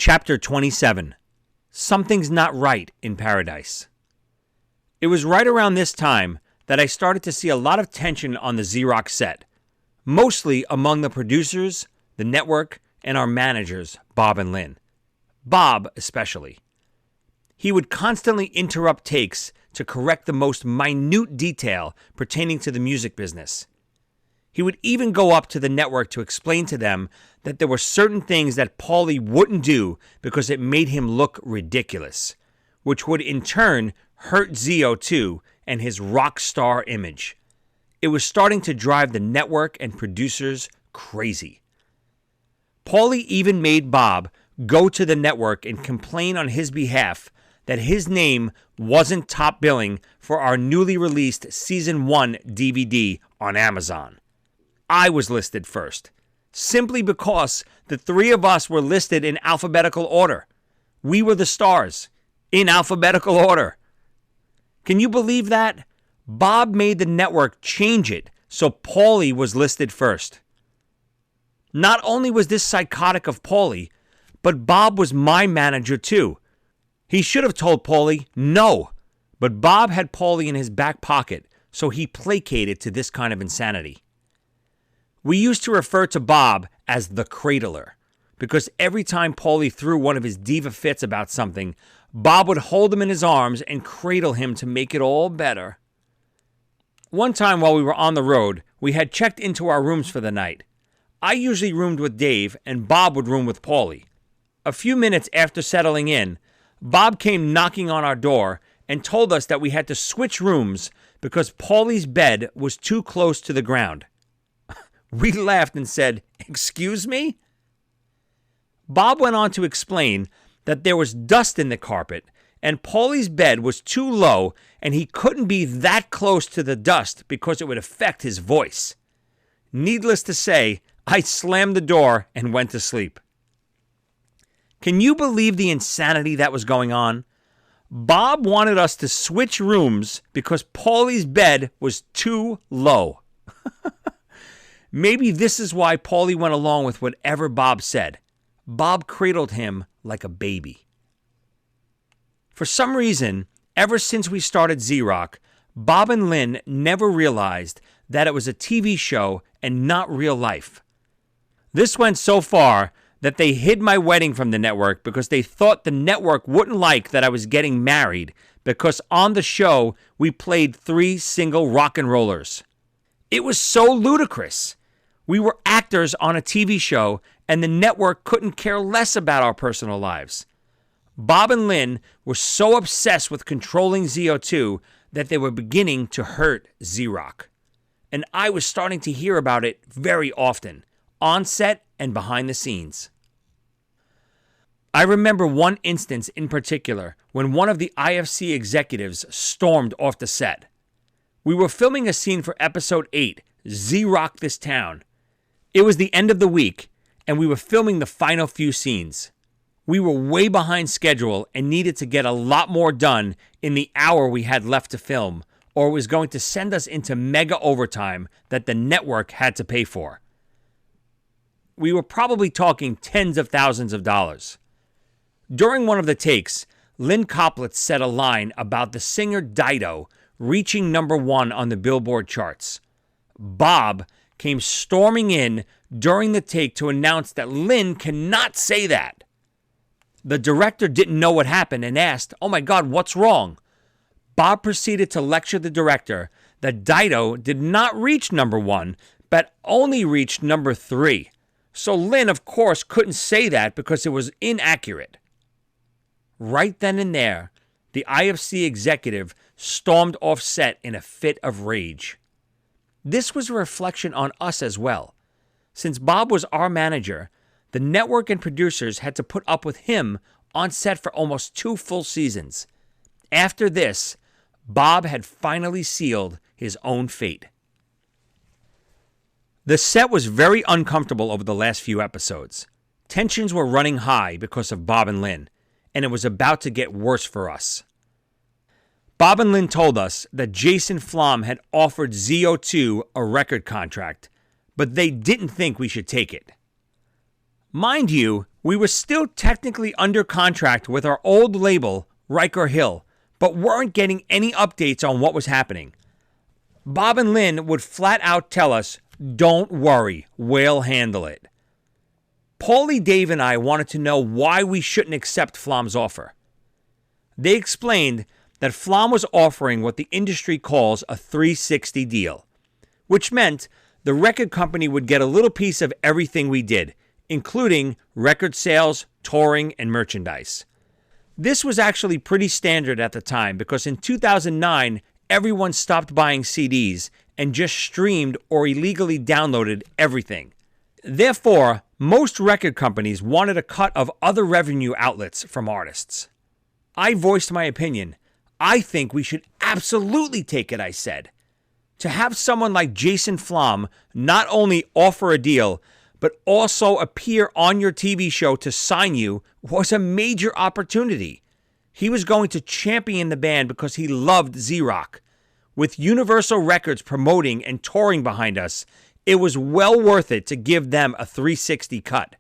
Chapter 27. Something's Not Right in Paradise. It was right around this time that I started to see a lot of tension on the Xerox set, mostly among the producers, the network, and our managers, Bob and Lynn. Bob, especially. He would constantly interrupt takes to correct the most minute detail pertaining to the music business. He would even go up to the network to explain to them that there were certain things that Paulie wouldn't do because it made him look ridiculous, which would in turn hurt ZO2 and his rock star image. It was starting to drive the network and producers crazy. Paulie even made Bob go to the network and complain on his behalf that his name wasn't top billing for our newly released Season 1 DVD on Amazon. I was listed first, simply because the three of us were listed in alphabetical order. We were the stars, in alphabetical order. Can you believe that? Bob made the network change it so Paulie was listed first. Not only was this psychotic of Paulie, but Bob was my manager too. He should have told Paulie no, but Bob had Paulie in his back pocket, so he placated to this kind of insanity. We used to refer to Bob as the cradler, because every time Paulie threw one of his diva fits about something, Bob would hold him in his arms and cradle him to make it all better. One time while we were on the road, we had checked into our rooms for the night. I usually roomed with Dave, and Bob would room with Paulie. A few minutes after settling in, Bob came knocking on our door and told us that we had to switch rooms because Paulie's bed was too close to the ground. We laughed and said, "Excuse me?" Bob went on to explain that there was dust in the carpet and Paulie's bed was too low and he couldn't be that close to the dust because it would affect his voice. Needless to say, I slammed the door and went to sleep. Can you believe the insanity that was going on? Bob wanted us to switch rooms because Paulie's bed was too low. Maybe this is why Paulie went along with whatever Bob said. Bob cradled him like a baby. For some reason, ever since we started Xerox, Bob and Lynn never realized that it was a TV show and not real life. This went so far that they hid my wedding from the network because they thought the network wouldn't like that I was getting married because on the show we played 3 single rock and rollers. It was so ludicrous. We were actors on a TV show and the network couldn't care less about our personal lives. Bob and Lynn were so obsessed with controlling ZO2 that they were beginning to hurt Xerox. And I was starting to hear about it very often, on set and behind the scenes. I remember one instance in particular when one of the IFC executives stormed off the set. We were filming a scene for episode 8, Xerox This Town. It was the end of the week, and we were filming the final few scenes. We were way behind schedule and needed to get a lot more done in the hour we had left to film, or it was going to send us into mega overtime that the network had to pay for. We were probably talking tens of thousands of dollars. During one of the takes, Lynn Coplitz said a line about the singer Dido reaching number 1 on the Billboard charts. Bob came storming in during the take to announce that Lynn cannot say that. The director didn't know what happened and asked, "Oh my God, what's wrong?" Bob proceeded to lecture the director that Dido did not reach number 1, but only reached number 3. So Lynn, of course, couldn't say that because it was inaccurate. Right then and there, the IFC executive stormed off set in a fit of rage. This was a reflection on us as well. Since Bob was our manager, the network and producers had to put up with him on set for almost 2 full seasons. After this, Bob had finally sealed his own fate. The set was very uncomfortable over the last few episodes. Tensions were running high because of Bob and Lynn, and it was about to get worse for us. Bob and Lynn told us that Jason Flom had offered ZO2 a record contract, but they didn't think we should take it. Mind you, We were still technically under contract with our old label, Riker Hill, but weren't getting any updates on what was happening. Bob and Lynn would flat out tell us, "Don't worry, we'll handle it." Paulie, Dave, and I wanted to know why we shouldn't accept Flom's offer. They explained that Flom was offering what the industry calls a 360 deal, which meant the record company would get a little piece of everything we did, including record sales, touring, and merchandise. This was actually pretty standard at the time because in 2009, everyone stopped buying CDs and just streamed or illegally downloaded everything. Therefore, most record companies wanted a cut of other revenue outlets from artists. I voiced my opinion. I think we should absolutely take it, I said. To have someone like Jason Flom not only offer a deal, but also appear on your TV show to sign you was a major opportunity. He was going to champion the band because he loved Z-Rock. With Universal Records promoting and touring behind us, it was well worth it to give them a 360 cut.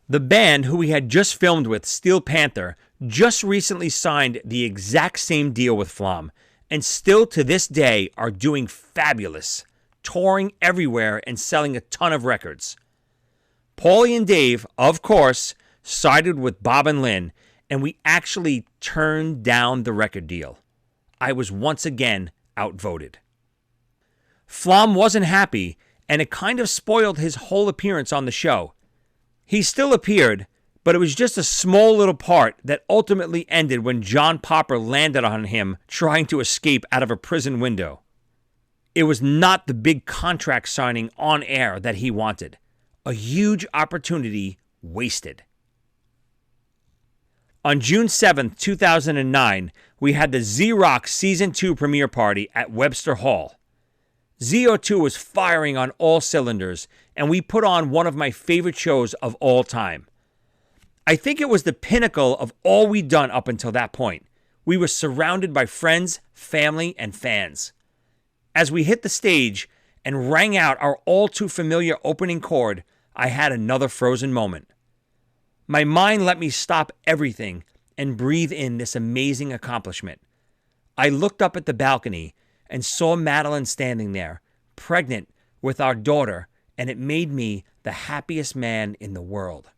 The band who we had just filmed with, Steel Panther, just recently signed the exact same deal with Flom, and still to this day are doing fabulous, touring everywhere and selling a ton of records. Paulie and Dave, of course, sided with Bob and Lynn, and we actually turned down the record deal. I was once again outvoted. Flom wasn't happy, and it kind of spoiled his whole appearance on the show. He still appeared, but it was just a small little part that ultimately ended when John Popper landed on him trying to escape out of a prison window. It was not the big contract signing on air that he wanted. A huge opportunity wasted. On June 7th, 2009, we had the Z-Rock Season 2 premiere party at Webster Hall. ZO2 was firing on all cylinders, and we put on one of my favorite shows of all time. I think it was the pinnacle of all we'd done up until that point. We were surrounded by friends, family, and fans. As we hit the stage and rang out our all-too-familiar opening chord, I had another frozen moment. My mind let me stop everything and breathe in this amazing accomplishment. I looked up at the balcony and saw Madeline standing there, pregnant with our daughter, and it made me the happiest man in the world.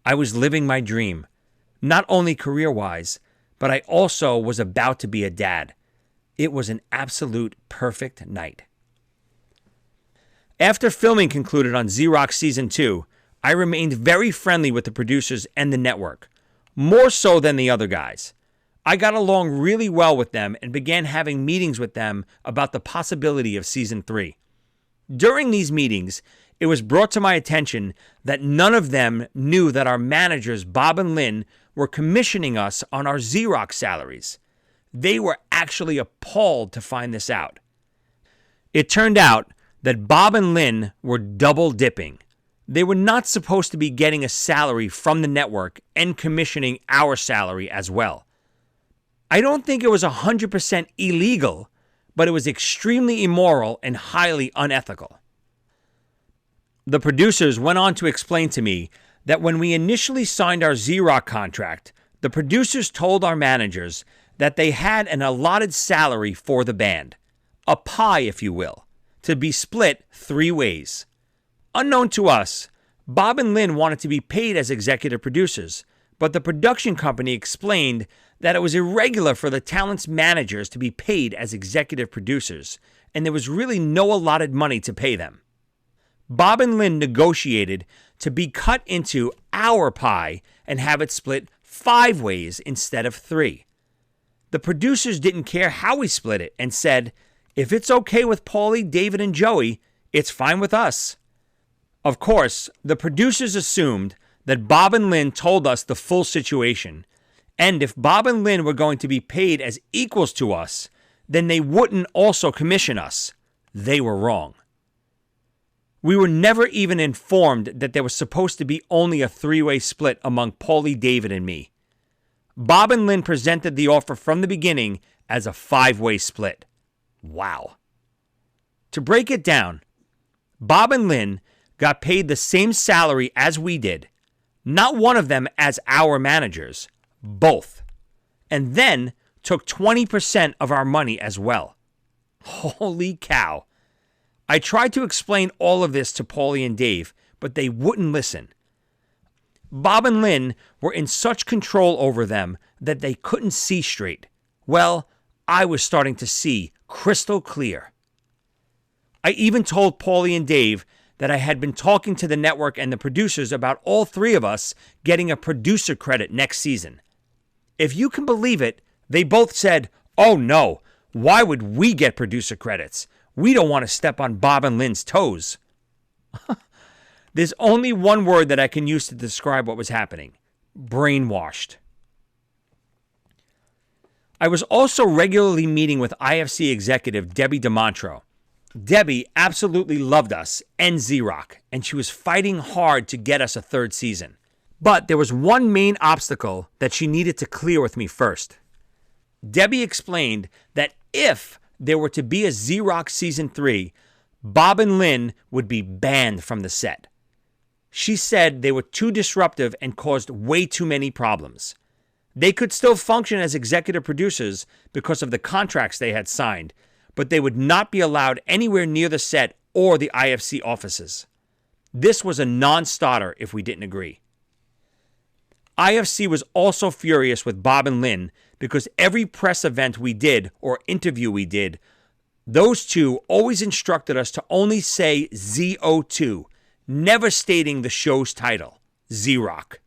I was living my dream, not only career-wise, but I also was about to be a dad. It was an absolute perfect night. After filming concluded on Z-Rock Season 2, I remained very friendly with the producers and the network, more so than the other guys. I got along really well with them and began having meetings with them about the possibility of Season 3. During these meetings, it was brought to my attention that none of them knew that our managers, Bob and Lynn, were commissioning us on our Z-Rock salaries. They were actually appalled to find this out. It turned out that Bob and Lynn were double dipping. They were not supposed to be getting a salary from the network and commissioning our salary as well. I don't think it was 100% illegal, but it was extremely immoral and highly unethical. The producers went on to explain to me that when we initially signed our Z-Rock contract, the producers told our managers that they had an allotted salary for the band, a pie, if you will, to be split 3 ways. Unknown to us, Bob and Lynn wanted to be paid as executive producers, but the production company explained that it was irregular for the talent's managers to be paid as executive producers, and there was really no allotted money to pay them. Bob and Lynn negotiated to be cut into our pie and have it split 5 ways instead of 3. The producers didn't care how we split it and said, if it's okay with Paulie, David, and Joey, it's fine with us. Of course, the producers assumed that Bob and Lynn told us the full situation, and if Bob and Lynn were going to be paid as equals to us, then they wouldn't also commission us. They were wrong. We were never even informed that there was supposed to be only a 3-way split among Paulie, David, and me. Bob and Lynn presented the offer from the beginning as a 5-way split. Wow. To break it down, Bob and Lynn got paid the same salary as we did, not one of them as our managers, both, and then took 20% of our money as well. Holy cow. I tried to explain all of this to Paulie and Dave, but they wouldn't listen. Bob and Lynn were in such control over them that they couldn't see straight. Well, I was starting to see crystal clear. I even told Paulie and Dave that I had been talking to the network and the producers about all 3 of us getting a producer credit next season. If you can believe it, they both said, "Oh no, why would we get producer credits? We don't want to step on Bob and Lynn's toes." There's only one word that I can use to describe what was happening: brainwashed. I was also regularly meeting with IFC executive Debbie DeMontro. Debbie absolutely loved us and Z-Rock, and she was fighting hard to get us a 3rd season. But there was one main obstacle that she needed to clear with me first. Debbie explained that if there were to be a Z-Rock Season 3, Bob and Lynn would be banned from the set. She said they were too disruptive and caused way too many problems. They could still function as executive producers because of the contracts they had signed, but they would not be allowed anywhere near the set or the IFC offices. This was a non-starter if we didn't agree. IFC was also furious with Bob and Lynn because every press event we did or interview we did, those two always instructed us to only say ZO2, never stating the show's title, Z-Rock.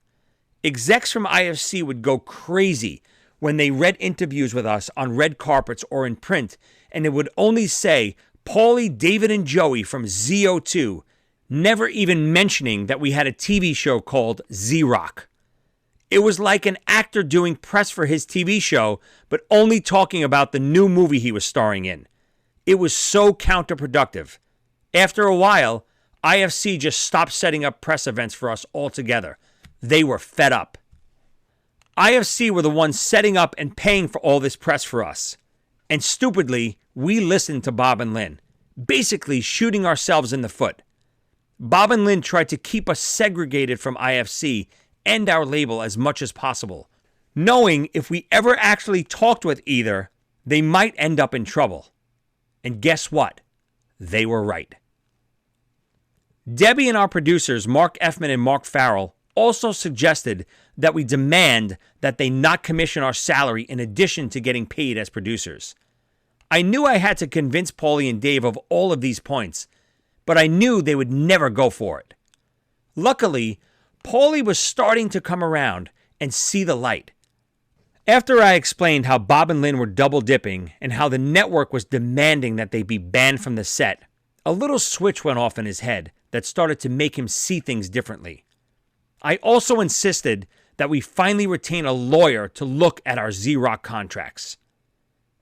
Execs from IFC would go crazy when they read interviews with us on red carpets or in print, and it would only say Paulie, David, and Joey from ZO2, never even mentioning that we had a TV show called Z-Rock. It was like an actor doing press for his TV show, but only talking about the new movie he was starring in. It was so counterproductive. After a while, IFC just stopped setting up press events for us altogether. They were fed up. IFC were the ones setting up and paying for all this press for us. And stupidly, we listened to Bob and Lynn, basically shooting ourselves in the foot. Bob and Lynn tried to keep us segregated from IFC and our label as much as possible, knowing if we ever actually talked with either, they might end up in trouble. And guess what? They were right. Debbie and our producers, Mark Effman and Mark Farrell, also suggested that we demand that they not commission our salary in addition to getting paid as producers. I knew I had to convince Paulie and Dave of all of these points, but I knew they would never go for it. Luckily, Paulie was starting to come around and see the light. After I explained how Bob and Lynn were double dipping and how the network was demanding that they be banned from the set, a little switch went off in his head that started to make him see things differently. I also insisted that we finally retain a lawyer to look at our Z-Rock contracts.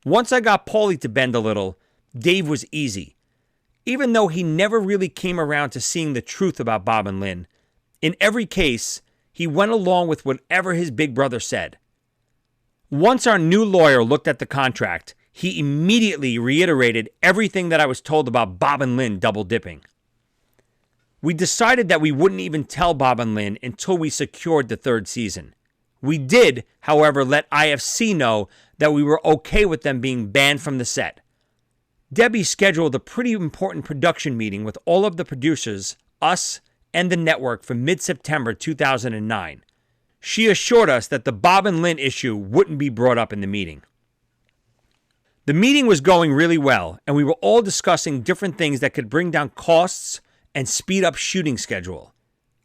Once I got Paulie to bend a little, Dave was easy. Even though he never really came around to seeing the truth about Bob and Lynn, in every case, he went along with whatever his big brother said. Once our new lawyer looked at the contract, he immediately reiterated everything that I was told about Bob and Lynn double dipping. We decided that we wouldn't even tell Bob and Lynn until we secured the third season. We did, however, let IFC know that we were okay with them being banned from the set. Debbie scheduled a pretty important production meeting with all of the producers, us, and the network for mid-September 2009. She assured us that the Bob and Lynn issue wouldn't be brought up in the meeting. The meeting was going really well, and we were all discussing different things that could bring down costs and speed up shooting schedule.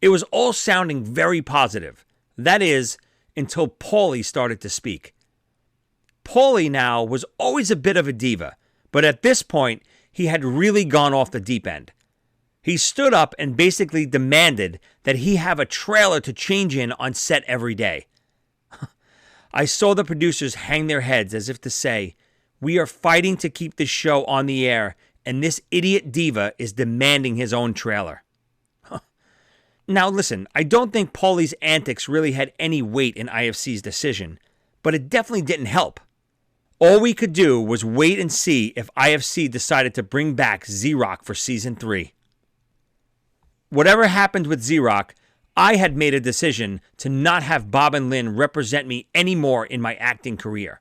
It was all sounding very positive. That is, until Paulie started to speak. Paulie now was always a bit of a diva, but at this point, he had really gone off the deep end. He stood up and basically demanded that he have a trailer to change in on set every day. I saw the producers hang their heads as if to say, "We are fighting to keep this show on the air, and this idiot diva is demanding his own trailer." Now listen, I don't think Paulie's antics really had any weight in IFC's decision, but it definitely didn't help. All we could do was wait and see if IFC decided to bring back Z-Rock for Season 3. Whatever happened with Z-Rock, I had made a decision to not have Bob and Lynn represent me anymore in my acting career.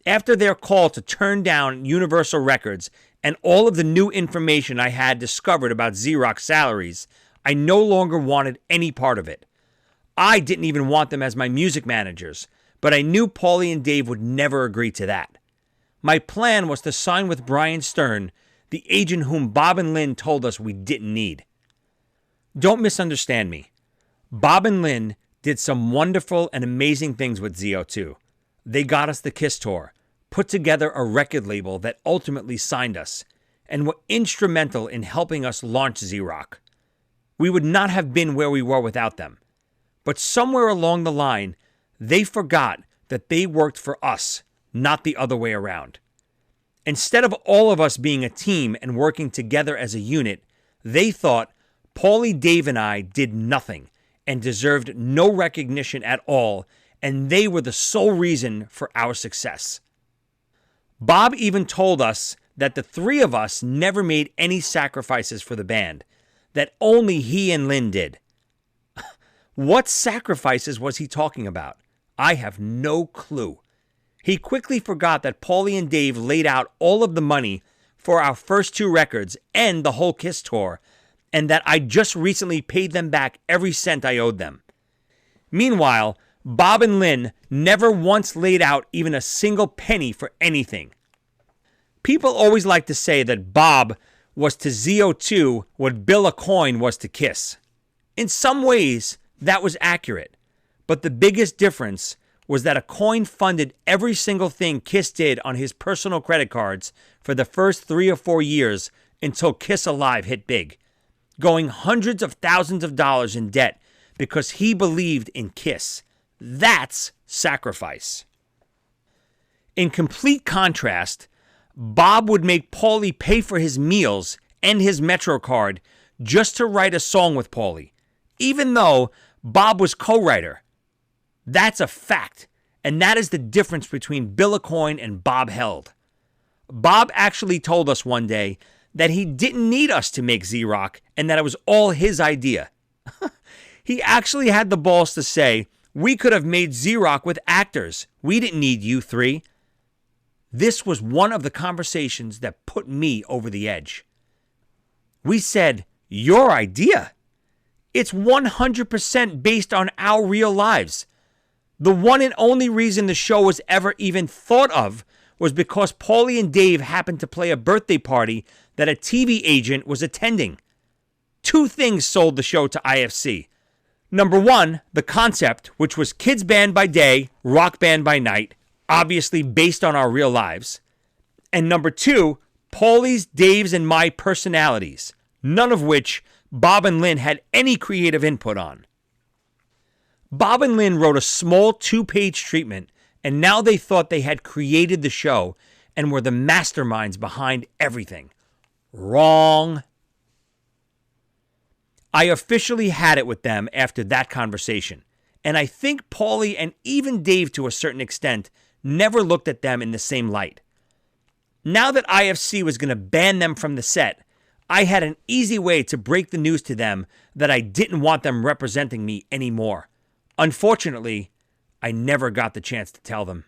After their call to turn down Universal Records and all of the new information I had discovered about Z-Rock's salaries, I no longer wanted any part of it. I didn't even want them as my music managers, but I knew Paulie and Dave would never agree to that. My plan was to sign with Brian Stern, the agent whom Bob and Lynn told us we didn't need. Don't misunderstand me. Bob and Lynn did some wonderful and amazing things with ZO2. They got us the Kiss Tour, put together a record label that ultimately signed us, and were instrumental in helping us launch Z-Rock. We would not have been where we were without them. But somewhere along the line, they forgot that they worked for us, not the other way around. Instead of all of us being a team and working together as a unit, they thought Paulie, Dave, and I did nothing and deserved no recognition at all, and they were the sole reason for our success. Bob even told us that the three of us never made any sacrifices for the band, that only he and Lynn did. What sacrifices was he talking about? I have no clue. He quickly forgot that Paulie and Dave laid out all of the money for our first two records and the whole Kiss tour, and that I just recently paid them back every cent I owed them. Meanwhile, Bob and Lynn never once laid out even a single penny for anything. People always like to say that Bob was to ZO2 what Bill Aucoin was to Kiss. In some ways, that was accurate, but the biggest difference was that Aucoin funded every single thing Kiss did on his personal credit cards for the first 3 or 4 years until Kiss Alive hit big, going hundreds of thousands of dollars in debt because he believed in Kiss. That's sacrifice. In complete contrast, Bob would make Paulie pay for his meals and his Metro card just to write a song with Paulie, even though Bob was co-writer. That's a fact, and that is the difference between Bill Aucoin and Bob Held. Bob actually told us one day that he didn't need us to make Z-Rock and that it was all his idea. He actually had the balls to say, "We could have made Z-Rock with actors. We didn't need you three." This was one of the conversations that put me over the edge. We said, "Your idea?" It's 100% based on our real lives. The one and only reason the show was ever even thought of was because Paulie and Dave happened to play a birthday party that a TV agent was attending. Two things sold the show to IFC. Number one, the concept, which was kids band by day, rock band by night, obviously based on our real lives. And number two, Paulie's, Dave's, and my personalities, none of which Bob and Lynn had any creative input on. Bob and Lynn wrote a small 2-page treatment, and now they thought they had created the show and were the masterminds behind everything. Wrong. I officially had it with them after that conversation, and I think Paulie and even Dave to a certain extent never looked at them in the same light. Now that IFC was going to ban them from the set, I had an easy way to break the news to them that I didn't want them representing me anymore. Unfortunately, I never got the chance to tell them.